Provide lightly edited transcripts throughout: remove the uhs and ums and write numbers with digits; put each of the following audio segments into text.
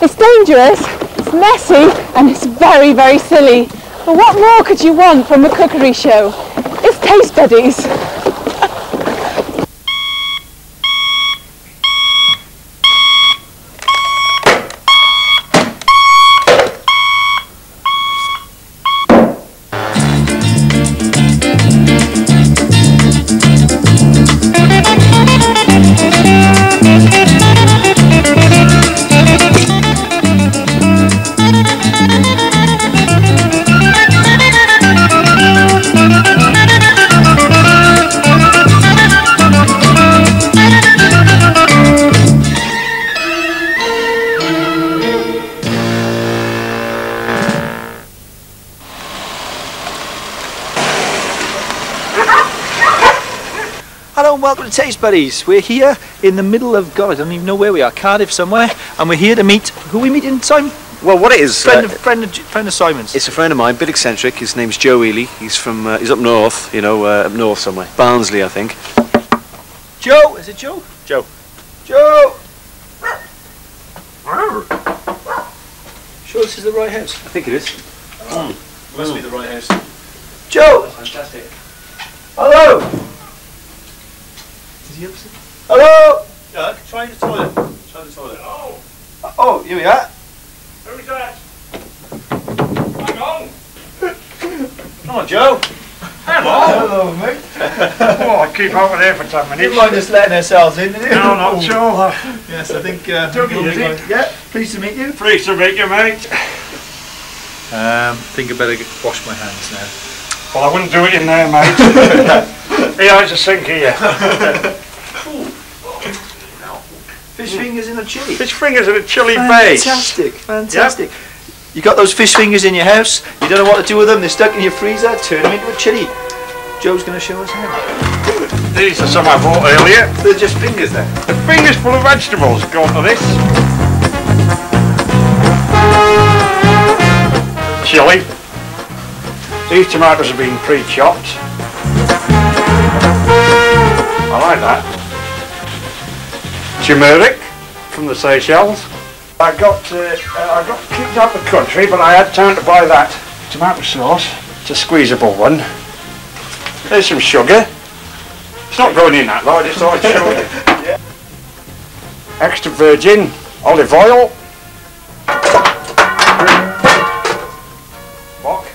It's dangerous, it's messy, and it's very, very silly. But what more could you want from a cookery show? It's Taste Buddies. Hello and welcome to Taste Buddies. We're here in the middle of, God, I don't even know where we are, Cardiff somewhere, and we're here to meet, who are we meeting, Simon? Well, what it is, Friend of Simon's. it's a friend of mine, a bit eccentric. His name's Joe. He's from, he's up north, you know, up north somewhere. Barnsley, I think. Joe, is it Joe? Joe. Joe! Sure this is the right house? I think it is. Must be the right house. Joe! Fantastic. Hello! Is he upset? Hello! Yeah, try the toilet. Try the toilet. Oh, here we are. Who's that? Hang on. Come on, Joe. Hello. Hello, mate. Oh, I keep over there for 10 minutes. You mind us letting ourselves in, didn't you? No, not sure. Yes, I think... Dougie, is it? Yeah, pleased to meet you. Pleased to meet you, mate. Think I better wash my hands now. Well, I wouldn't do it in there, mate. Here, it's a sink here. Fish fingers in a chilli. Fish fingers in a chilli base. Fantastic, fantastic. Yep. You got those fish fingers in your house, you don't know what to do with them, they're stuck in your freezer, turn them into a chilli. Joe's going to show us how. These are some I bought earlier. They're just fingers then? The fingers full of vegetables. Go on to this. Chilli. These tomatoes have been pre-chopped. I like that. Turmeric from the Seychelles. I got kicked out of the country, but I had time to buy that tomato sauce. It's a squeezable one. There's some sugar. It's not going in that though, I just thought I'd show you. Yeah. Extra virgin olive oil. Bok.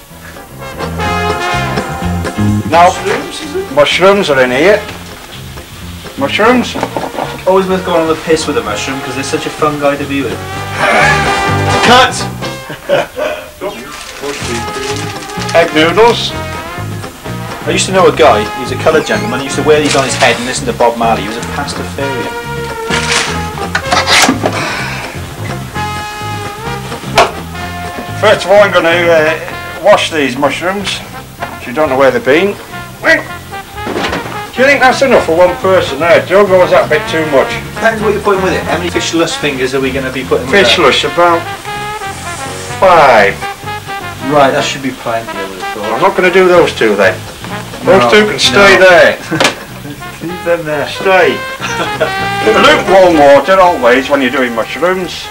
Now, mushrooms are in here. Mushrooms. Always worth going on the piss with a mushroom because they're such a fun guy to be with. Cut! Egg noodles. I used to know a guy, he was a coloured gentleman, he used to wear these on his head and listen to Bob Marley. He was a pastafarian. First of all, I'm going to wash these mushrooms, so you don't know where they've been. Do you think that's enough for one person there, Joe, or is that a bit too much? Depends what you're putting with it. How many fishless fingers are we going to be putting with it? Fishless, about 5. Right, that should be plenty, I would have I'm thought. not going to do those two then. Those two can stay there. Leave them there. Stay. Lukewarm water always when you're doing mushrooms.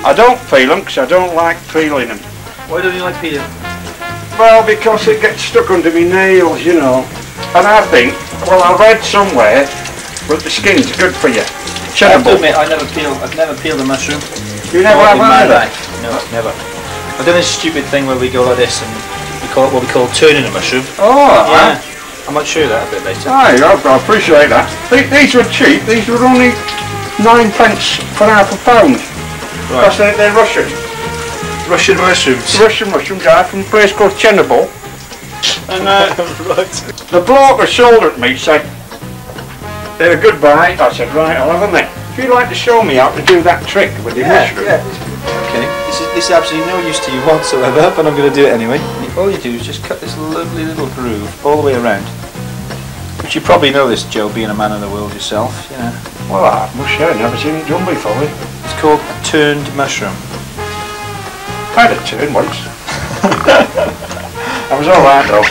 I don't peel them because I don't like peeling them. Why don't you like peeling? Well, because it gets stuck under my nails, you know. And I think, well, I read somewhere that the skin's good for you. I have to admit, I've never peeled a mushroom. You never have in my either? life. No, never. I've done this stupid thing where we go like this and we call it what we call turning a mushroom. Oh, yeah. I might show you that a bit later. Aye, I appreciate that. These were cheap. These were only 9 pence for half a pound. Right. Because they're Russian. Russian mushrooms. Russian mushrooms are from a place called Chernobyl. And right. the bloke who sold it to me said, they're a good buy. I said, right, I'll have them then. If you'd like to show me how to do that trick with your mushroom. Yeah. Okay, this is absolutely no use to you whatsoever, but I'm going to do it anyway. All you do is just cut this lovely little groove all the way around. Which you probably know this, Joe, being a man of the world yourself, you know. Well, I must say, I've never seen it done before. It's called a turned mushroom. I had a turn once. I was alright though.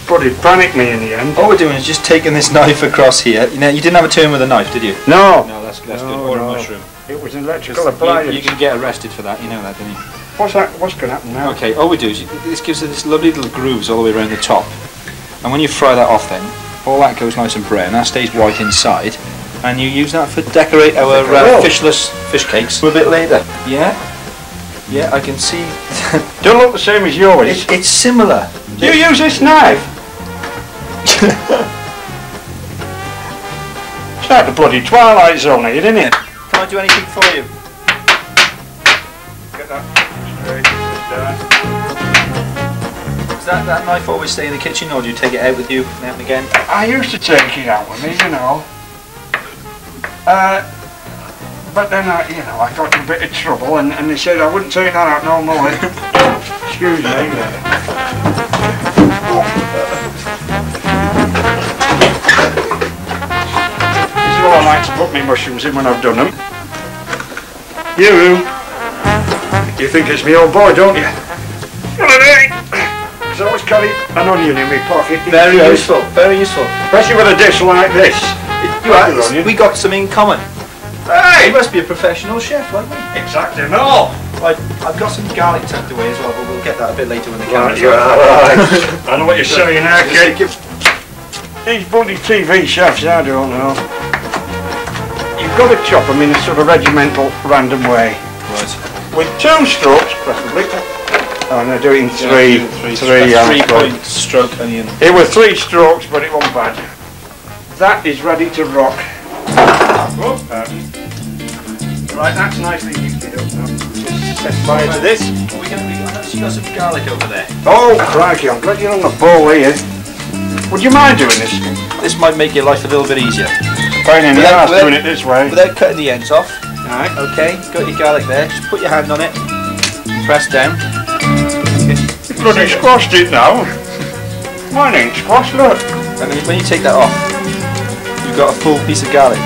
But it panicked me in the end. All we're doing is just taking this knife across here. You know, you didn't have a turn with a knife, did you? No. No, that's good. No, Or no. a mushroom. It was an electrical appliance. You can get arrested for that, you know that, don't you? What's that? What's going to happen now? Okay, all we do is, this gives it this lovely little grooves all the way around the top. And when you fry that off then, all that goes nice and brown, that stays white inside. And you use that for decorate our fishless fish cakes a bit later. Yeah? Yeah, I can see. Don't look the same as yours. It's similar. Do you use this knife? It's like the bloody Twilight Zone here, isn't it? Can I do anything for you? Get that straight down. Does that knife always stay in the kitchen, or do you take it out with you now and again? I used to take it out with me, you know. But then I got in a bit of trouble, and they said I wouldn't take that out no more. Excuse me. This is what I like to put my mushrooms in when I've done them. You think it's me old boy, don't you? Well, it ain't. Because I always carry an onion in my pocket. Very useful, very useful. Especially with a dish like this. We got some in common. Hey! You must be a professional chef, like me. Exactly, no! Right, I've got some garlic tucked away as well, but we'll get that a bit later when the camera's Right, on. right. I know what you're saying now, kid. These bloody TV chefs, I don't know. You've got to chop them in a sort of regimental, random way. Right. With 2 strokes, preferably. Oh, and I do it in three. Three-point stroke onion. It was 3 strokes, but it wasn't bad. That is ready to rock. Oh, right, that's nicely heated up now. Just set fire to this. I noticed you got some garlic over there. Oh, crikey, I'm glad you're on the ball here. Would you mind doing this? This might make your life a little bit easier. Pain in the ass doing it this way. Without cutting the ends off. Right. Okay, got your garlic there. Just put your hand on it. Press down. You bloody squashed it now. Mine ain't squashed, look. And then when you take that off, you've got a full piece of garlic.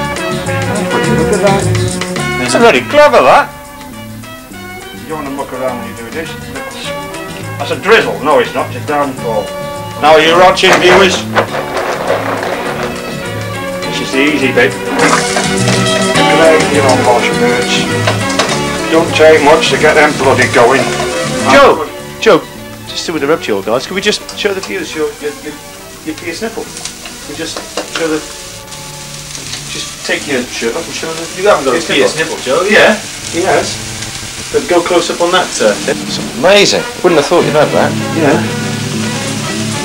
Look at that. It's very clever, that. You don't want to muck around when you do this. That's a drizzle. No, it's not. It's a downfall. Now you're watching, viewers. This is the easy bit. Great, you know, wash birds. Don't take much to get them bloody going. Joe, just to interrupt you all guys, can we just show the viewers your pierced nipple? We just show the... Just take your shirt off and show the... You haven't got a pierced nipple, Joe? Yeah, he has. But go close up on that. It's amazing. Wouldn't have thought you'd have that. Yeah.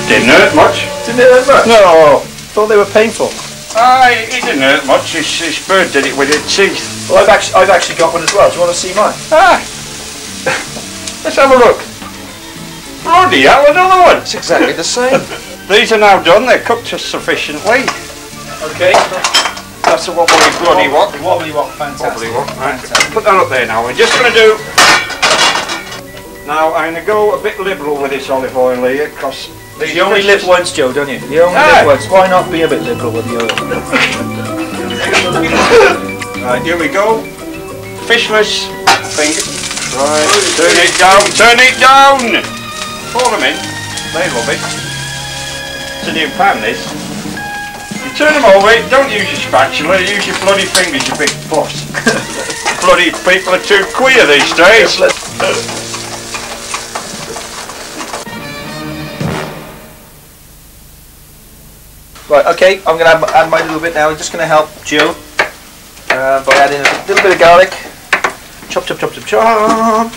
Didn't hurt much. Didn't it hurt much? No. Thought they were painful. It didn't hurt much. This bird did it with its teeth. Well, I've actually got one as well. Do you want to see mine? Let's have a look. Bloody hell, another one. It's exactly the same. These are now done. They're cooked sufficiently. Okay. That's a wobbly bloody what? Wobbly wok, fantastic. Wobbly wok. Right. Put that up there now. We're just going to do... Now, I'm going to go a bit liberal with this olive oil here, because... You only live once, Joe, don't you? You only live once. Why not be a bit liberal with the oil? Right, here we go. Fishless finger. Right, turn it down, turn it down! Pour them in. They love it. It's a new pan, this. You turn them over, don't use your spatula, use your bloody fingers, you big boss. Bloody people are too queer these days. Right, okay, I'm going to add my little bit now. I'm just going to help Joe by adding a little bit of garlic. Chop, chop, chop, chop, chop.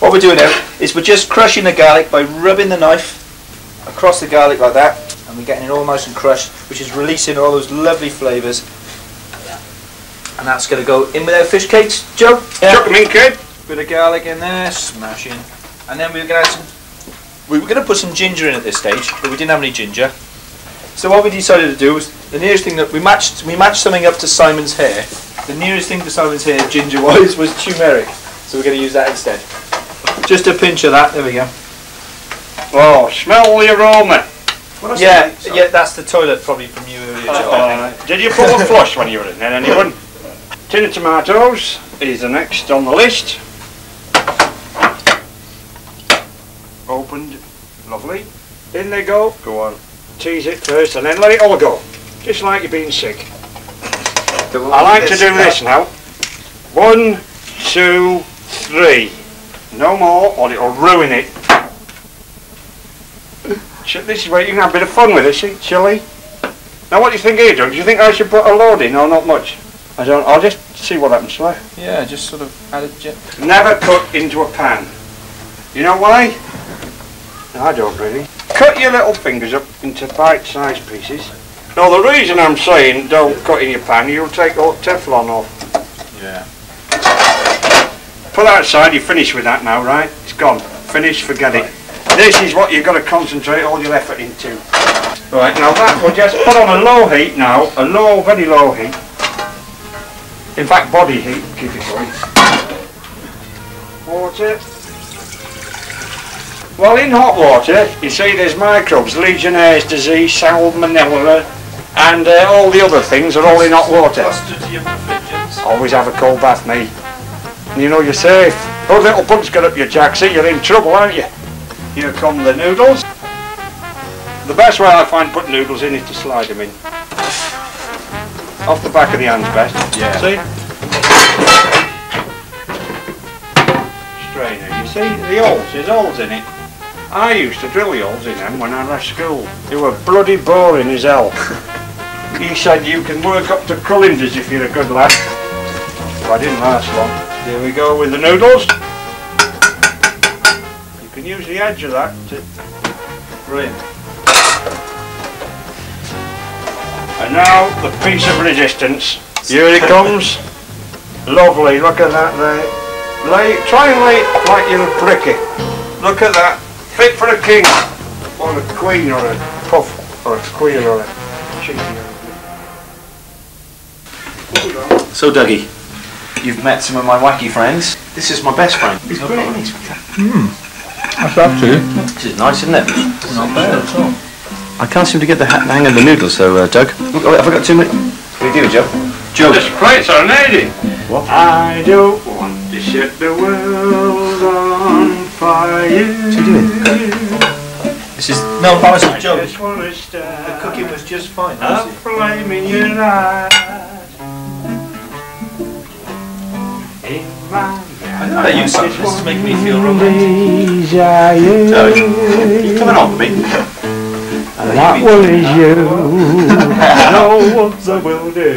What we're doing now is we're just crushing the garlic by rubbing the knife across the garlic like that, and we're getting it all nice and crushed, which is releasing all those lovely flavours. And that's going to go in with our fish cakes, Joe. Yeah. Chuck them in, kid. Bit of garlic in there, smashing. And then we're going to add some... We were going to put some ginger in at this stage, but we didn't have any ginger. So what we decided to do was the nearest thing that we matched something up to Simon's hair. The nearest thing to Simon's hair, ginger-wise, was turmeric. So we're going to use that instead. Just a pinch of that. There we go. Oh, smell the aroma. Yeah, yeah, that's the toilet probably from you earlier, Joe. Did you pull a flush when you were in there, anyone? Tin of tomatoes is the next on the list. Opened, lovely. In they go. Go on. Tease it first and then let it all go. Just like you're being sick. I like to do this now. 1, 2, 3. No more, or it'll ruin it. This is where you can have a bit of fun with it, see, chilli. Now what do you think here, Doug? Do you think I should put a load in or not much? I don't, I'll just see what happens, shall I? Yeah, just sort of add a jet. Never cut into a pan. You know why? No, I don't really. Cut your little fingers up into bite-sized pieces. Now the reason I'm saying don't cut in your pan, you'll take all the Teflon off. Yeah. Put that aside, you're finished with that now, right? It's gone. Finished, forget it. This is what you've got to concentrate all your effort into. Right, now that we'll just put on a low heat now, a low, very low heat. In fact, body heat, keep it going. Water. Well, in hot water, you see there's microbes, Legionnaire's disease, salmonella, and all the other things are all in hot water. Always have a cold bath, mate. And you know you're safe. Those little bugs get up your jacksie, you're in trouble, aren't you? Here come the noodles. The best way I find putting noodles in is to slide them in. Off the back of the hand's best. Yeah. See? Strainer. You see the holes? There's holes in it. I used to drill the holes in them when I left school. They were bloody boring as hell. He said you can work up to cullenders if you're a good lad. But I didn't last long. Here we go with the noodles. You can use the edge of that to... Brilliant. And now the piece of resistance. Here it comes. Lovely, look at that there. Try and lay it like you're a bricky. Look at that. Fit for a king. Or a queen or a puff. Or a queen or a chicken. So, Dougie, you've met some of my wacky friends. This is my best friend. He's great. That's absolutely. This is nice, isn't it? Not bad at all. I can't seem to get the hang of the noodles, so, Doug. Oh, have I got 2 minutes? What do you do, Joe? Joe. This plate's are amazing. What? I don't want to set the world on fire. What's he doing? This is no, that was Joe. Just want to start The cooking was just fine. a flame in your eyes. In my I know that you something. This is making me feel romantic. Doug, you coming on with me? That will is you. No other will do.